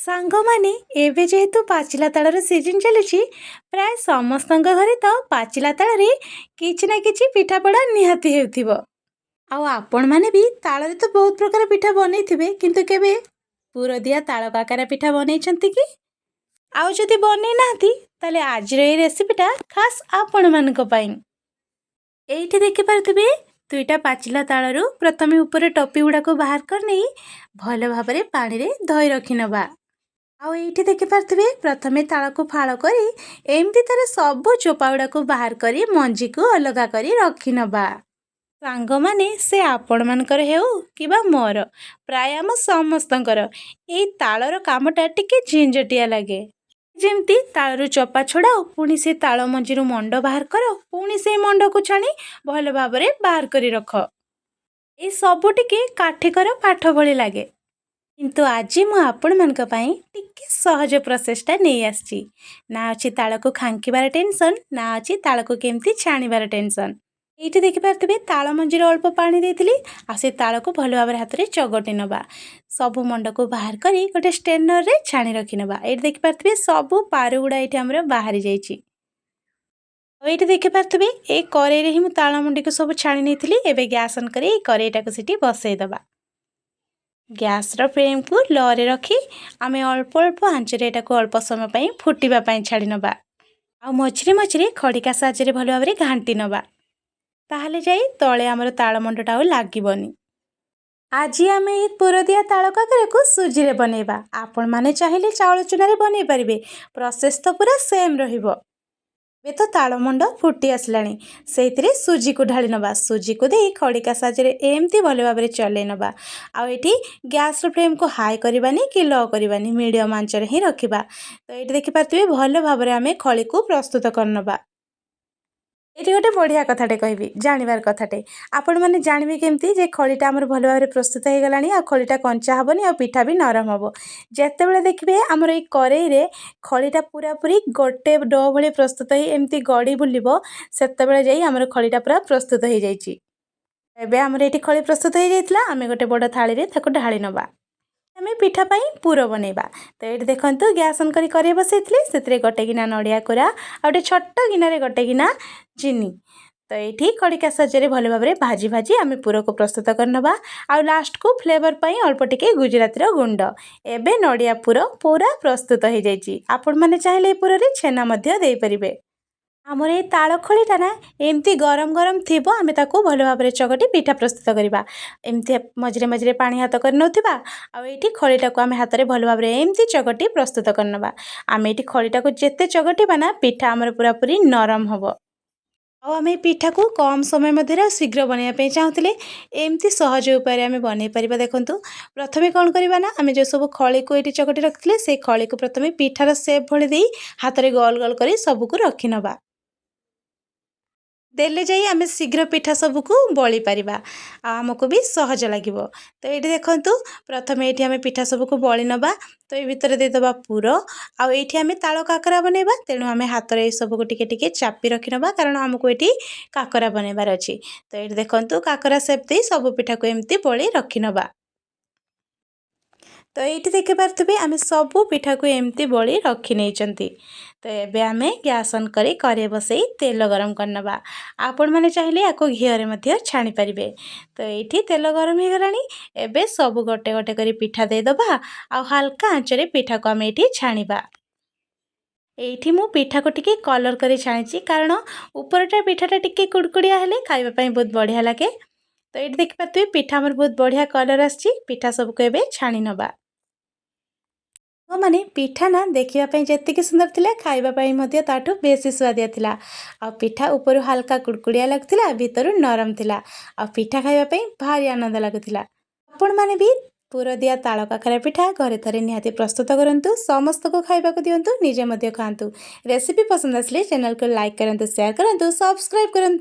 ସାଙ୍ଗମାନେ ଏବେ ଯେହେତୁ ପାଚିଲା ତାଳର ସିଜନ୍ ଚାଲିଛି, ପ୍ରାୟ ସମସ୍ତଙ୍କ ଘରେ ତ ପାଚିଲା ତାଳରେ କିଛି ନା କିଛି ପିଠାପଣା ନିହାତି ହେଉଥିବ। ଆଉ ଆପଣମାନେ ବି ତାଳରେ ତ ବହୁତ ପ୍ରକାର ପିଠା ବନେଇଥିବେ, କିନ୍ତୁ କେବେ ପୁର ଦିଆ ତାଳ କାକରା ପିଠା ବନେଇଛନ୍ତି କି? ଆଉ ଯଦି ବନେଇ ନାହାନ୍ତି, ତାହେଲେ ଆଜିର ଏହି ରେସିପିଟା ଖାସ୍ ଆପଣମାନଙ୍କ ପାଇଁ। ଏଇଠି ଦେଖିପାରୁଥିବେ ଦୁଇଟା ପାଚିଲା ତାଳରୁ ପ୍ରଥମେ ଉପରେ ଟପି ଗୁଡ଼ାକୁ ବାହାର କରିନେଇ ଭଲ ଭାବରେ ପାଣିରେ ଧୋଇ ରଖିନେବା। ଆଉ ଏଇଠି ଦେଖିପାରୁଥିବେ ପ୍ରଥମେ ତାଳକୁ ଫାଳ କରି ଏମିତି ତାର ସବୁ ଚୋପା ଗୁଡ଼ାକୁ ବାହାର କରି ମଞ୍ଜିକୁ ଅଲଗା କରି ରଖିନେବା। ସାଙ୍ଗମାନେ ସେ ଆପଣମାନଙ୍କର ହେଉ କିମ୍ବା ମୋର, ପ୍ରାୟ ଆମ ସମସ୍ତଙ୍କର ଏଇ ତାଳର କାମଟା ଟିକେ ଝିଞ୍ଝଟିଆ ଲାଗେ। ଯେମିତି ତାଳରୁ ଚୋପା ଛଡ଼ାଉ, ପୁଣି ସେ ତାଳ ମଞ୍ଜିରୁ ମଣ୍ଡ ବାହାର କର, ପୁଣି ସେଇ ମଣ୍ଡକୁ ଛାଣି ଭଲ ଭାବରେ ବାହାର କରି ରଖ। ଏଇ ସବୁ ଟିକେ କାଠିକର ପାଠ ଭଳି ଲାଗେ। କିନ୍ତୁ ଆଜି ମୁଁ ଆପଣମାନଙ୍କ ପାଇଁ ଟିକେ ସହଜ ପ୍ରୋସେସଟା ନେଇ ଆସିଛି। ନା ଅଛି ତାଳକୁ ଖାଙ୍କିବାର ଟେନସନ୍, ନା ଅଛି ତାଳକୁ କେମିତି ଛାଣିବାର ଟେନସନ୍। ଏଇଠି ଦେଖିପାରୁଥିବେ ତାଳ ମଞ୍ଜିରେ ଅଳ୍ପ ପାଣି ଦେଇଥିଲି, ଆଉ ସେ ତାଳକୁ ଭଲ ଭାବରେ ହାତରେ ଚଗଟି ନେବା। ସବୁ ମଣ୍ଡକୁ ବାହାର କରି ଗୋଟେ ଷ୍ଟେନରରେ ଛାଣି ରଖିନେବା। ଏଇଠି ଦେଖିପାରୁଥିବେ ସବୁ ପାରୁ ଗୁଡ଼ା ଏଇଠି ଆମର ବାହାରି ଯାଇଛି। ଆଉ ଏଇଠି ଦେଖିପାରୁଥିବେ ଏଇ କରେଇରେ ହିଁ ମୁଁ ତାଳ ମଣ୍ଡିକୁ ସବୁ ଛାଣି ନେଇଥିଲି। ଏବେ ଗ୍ୟାସ୍ ଅନ୍ କରି ଏଇ କରେଇଟାକୁ ସେଠି ବସେଇଦେବା। ଗ୍ୟାସ୍ର ଫ୍ଲେମ୍କୁ ଲୋରେ ରଖି ଆମେ ଅଳ୍ପ ଅଳ୍ପ ଆଞ୍ଚରେ ଏଟାକୁ ଅଳ୍ପ ସମୟ ପାଇଁ ଫୁଟିବା ପାଇଁ ଛାଡ଼ି ନେବା। ଆଉ ମଝିରେ ମଝିରେ ଖଡ଼ିକା ସାହାଯ୍ୟରେ ଭଲ ଭାବରେ ଘାଣ୍ଟି ନେବା। ତାହେଲେ ଯାଇ ତଳେ ଆମର ତାଳ ମଣ୍ଡଟା ଆଉ ଲାଗିବନି। ଆଜି ଆମେ ଏଇ ପୁରଦିଆ ତାଳ କାକରାକୁ ସୁଜିରେ ବନେଇବା। ଆପଣମାନେ ଚାହିଁଲେ ଚାଉଳ ଚୁନାରେ ବନେଇ ପାରିବେ। ପ୍ରୋସେସ୍ ତ ପୁରା ସେମ୍ ରହିବ। ଏବେ ତ ତାଳମଣ୍ଡ ଫୁଟି ଆସିଲାଣି, ସେଇଥିରେ ସୁଜିକୁ ଢାଳି ନେବା। ସୁଜିକୁ ଦେଇ ଖଡ଼ିକା ସାହାଯ୍ୟରେ ଏମିତି ଭଲ ଭାବରେ ଚଲେଇ ନେବା। ଆଉ ଏଠି ଗ୍ୟାସ୍ର ଫ୍ଲେମ୍କୁ ହାଇ କରିବାନି କି ଲୋ କରିବାନି, ମିଡ଼ିୟମ୍ ଆଞ୍ଚରେ ହିଁ ରଖିବା। ତ ଏଇଠି ଦେଖିପାରୁଥିବେ ଭଲ ଭାବରେ ଆମେ ଖଳିକୁ ପ୍ରସ୍ତୁତ କରିନେବା। ଏଠି ଗୋଟେ ବଢ଼ିଆ କଥାଟେ କହିବି, ଜାଣିବାର କଥାଟେ। ଆପଣମାନେ ଜାଣିବେ କେମିତି ଯେ ଖଳିଟା ଆମର ଭଲ ଭାବରେ ପ୍ରସ୍ତୁତ ହୋଇଗଲାଣି, ଆଉ ଖଳିଟା କଞ୍ଚା ହେବନି, ଆଉ ପିଠା ବି ନରମ ହେବ। ଯେତେବେଳେ ଦେଖିବେ ଆମର ଏଇ କରେଇରେ ଖଳିଟା ପୁରାପୁରି ଗୋଟେ ଡୋ ଭଳି ପ୍ରସ୍ତୁତ ହେଇ ଏମିତି ଗଡ଼ି ବୁଲିବ, ସେତେବେଳେ ଯାଇ ଆମର ଖଳିଟା ପୁରା ପ୍ରସ୍ତୁତ ହୋଇଯାଇଛି। ଏବେ ଆମର ଏଠି ଖଳି ପ୍ରସ୍ତୁତ ହୋଇଯାଇଥିଲା, ଆମେ ଗୋଟେ ବଡ଼ ଥାଳିରେ ତାକୁ ଢାଳି ନେବା। ଆମେ ପିଠା ପାଇଁ ପୁର ବନେଇବା। ତ ଏଇଠି ଦେଖନ୍ତୁ ଗ୍ୟାସ୍ ଅନ୍ କରି କରେଇ ବସେଇଥିଲି, ସେଥିରେ ଗୋଟେ ଗିନା ନଡ଼ିଆ କୋରା, ଆଉ ଗୋଟେ ଛୋଟ ଗିନାରେ ଗୋଟେ ଗିନା ଚିନି। ତ ଏଇଠି ଖଡ଼ିକା ସାହାଯ୍ୟରେ ଭଲ ଭାବରେ ଭାଜି ଭାଜି ଆମେ ପୁରକୁ ପ୍ରସ୍ତୁତ କରିନେବା। ଆଉ ଲାଷ୍ଟକୁ ଫ୍ଲେଭର ପାଇଁ ଅଳ୍ପ ଟିକେ ଗୁଜୁରାତିର ଗୁଣ୍ଡ। ଏବେ ନଡ଼ିଆ ପୁର ପୁରା ପ୍ରସ୍ତୁତ ହୋଇଯାଇଛି। ଆପଣମାନେ ଚାହିଁଲେ এই ପୁରରେ ଛେନା ମଧ୍ୟ ଦେଇପାରିବେ। ଆମର ଏଇ ତାଳ ଖଳିଟା ନା ଏମିତି ଗରମ ଗରମ ଥିବ, ଆମେ ତାକୁ ଭଲ ଭାବରେ ଚକଟି ପିଠା ପ୍ରସ୍ତୁତ କରିବା। ଏମିତି ମଝିରେ ମଝିରେ ପାଣି ହାତ କରିନେଉଥିବା, ଆଉ ଏଇଠି ଖଳିଟାକୁ ଆମେ ହାତରେ ଭଲ ଭାବରେ ଏମିତି ଚକଟି ପ୍ରସ୍ତୁତ କରିନେବା। ଆମେ ଏଇଠି ଖଳିଟାକୁ ଯେତେ ଚକଟିବା ନା ପିଠା ଆମର ପୁରାପୁରି ନରମ ହେବ। ଆଉ ଆମେ এই ପିଠାକୁ କମ୍ ସମୟ ମଧ୍ୟରେ ଆଉ ଶୀଘ୍ର ବନେଇବା ପାଇଁ ଚାହୁଁଥିଲେ ଏମିତି ସହଜ ଉପାୟରେ ଆମେ ବନେଇ ପାରିବା। ଦେଖନ୍ତୁ ପ୍ରଥମେ କ'ଣ କରିବା ନା, ଆମେ ଯେଉଁ ସବୁ ଖଳିକୁ ଏଇଠି ଚକଟି ରଖିଥିଲେ ସେଇ ଖଳିକୁ ପ୍ରଥମେ ପିଠାର ସେପ୍ ଭଳି ଦେଇ ହାତରେ ଗୋଲ ଗୋଲ କରି ସବୁକୁ ରଖିନେବା। ଦେଲେ ଯାଇ ଆମେ ଶୀଘ୍ର ପିଠା ସବୁକୁ ବଳି ପାରିବା, ଆଉ ଆମକୁ ବି ସହଜ ଲାଗିବ। ତ ଏଇଠି ଦେଖନ୍ତୁ ପ୍ରଥମେ ଏଇଠି ଆମେ ପିଠା ସବୁକୁ ବଳି ନେବା। ତ ଏଇ ଭିତରେ ଦେଇଦେବା ପୁର। ଆଉ ଏଇଠି ଆମେ ତାଳ କାକରା ବନେଇବା, ତେଣୁ ଆମେ ହାତରେ ଏଇ ସବୁକୁ ଟିକେ ଟିକେ ଚାପି ରଖିନେବା, କାରଣ ଆମକୁ ଏଠି କାକରା ବନେଇବାର ଅଛି। ତ ଏଇଠି ଦେଖନ୍ତୁ କାକରା ସେପ୍ ଦେଇ ସବୁ ପିଠାକୁ ଏମିତି ବଳି ରଖିନେବା। ତ ଏଇଠି ଦେଖିପାରୁଥିବେ ଆମେ ସବୁ ପିଠାକୁ ଏମିତି ବଳି ରଖି ନେଇଛନ୍ତି। ତ ଏବେ ଆମେ ଗ୍ୟାସ୍ ଅନ୍ କରି କରେଇ ବସେଇ ତେଲ ଗରମ କରିନେବା। ଆପଣମାନେ ଚାହିଁଲେ ୟାକୁ ଘିଅରେ ମଧ୍ୟ ଛାଣିପାରିବେ। ତ ଏଇଠି ତେଲ ଗରମ ହୋଇଗଲାଣି, ଏବେ ସବୁ ଗୋଟେ ଗୋଟେ କରି ପିଠା ଦେଇଦେବା, ଆଉ ହାଲକା ଆଞ୍ଚରେ ପିଠାକୁ ଆମେ ଏଇଠି ଛାଣିବା। ଏଇଠି ମୁଁ ପିଠାକୁ ଟିକେ କଲର୍ କରି ଛାଣିଛି, କାରଣ ଉପରଟା ପିଠାଟା ଟିକେ କୁଡ଼କୁଡ଼ିଆ ହେଲେ ଖାଇବା ପାଇଁ ବହୁତ ବଢ଼ିଆ ଲାଗେ। ତ ଏଇଠି ଦେଖିପାରୁଥିବେ ପିଠା ଆମର ବହୁତ ବଢ଼ିଆ କଲର୍ ଆସିଛି। ପିଠା ସବୁକୁ ଏବେ ଛାଣି ନେବା। ମାନେ ପିଠା ନା ଦେଖିବା ପାଇଁ ଯେତିକି ସୁନ୍ଦର ଥିଲା, ଖାଇବା ପାଇଁ ମଧ୍ୟ ତାଠୁ ବେଶୀ ସୁଆଦିଆ ଥିଲା। ଆଉ ପିଠା ଉପରୁ ହାଲକା କୁଡ଼କୁଡ଼ିଆ ଲାଗୁଥିଲା, ଭିତରୁ ନରମ ଥିଲା। ଆଉ ପିଠା ଖାଇବା ପାଇଁ ଭାରି ଆନନ୍ଦ ଲାଗୁଥିଲା। ଆପଣମାନେ ବି ପୁରଦିଆ ତାଳ କାକରା ପିଠା ଘରେ ଥରେ ନିହାତି ପ୍ରସ୍ତୁତ କରନ୍ତୁ, ସମସ୍ତଙ୍କୁ ଖାଇବାକୁ ଦିଅନ୍ତୁ, ନିଜେ ମଧ୍ୟ ଖାଆନ୍ତୁ। ରେସିପି ପସନ୍ଦ ଆସିଲେ ଚ୍ୟାନେଲକୁ ଲାଇକ୍ କରନ୍ତୁ, ସେୟାର କରନ୍ତୁ, ସବସ୍କ୍ରାଇବ୍ କରନ୍ତୁ।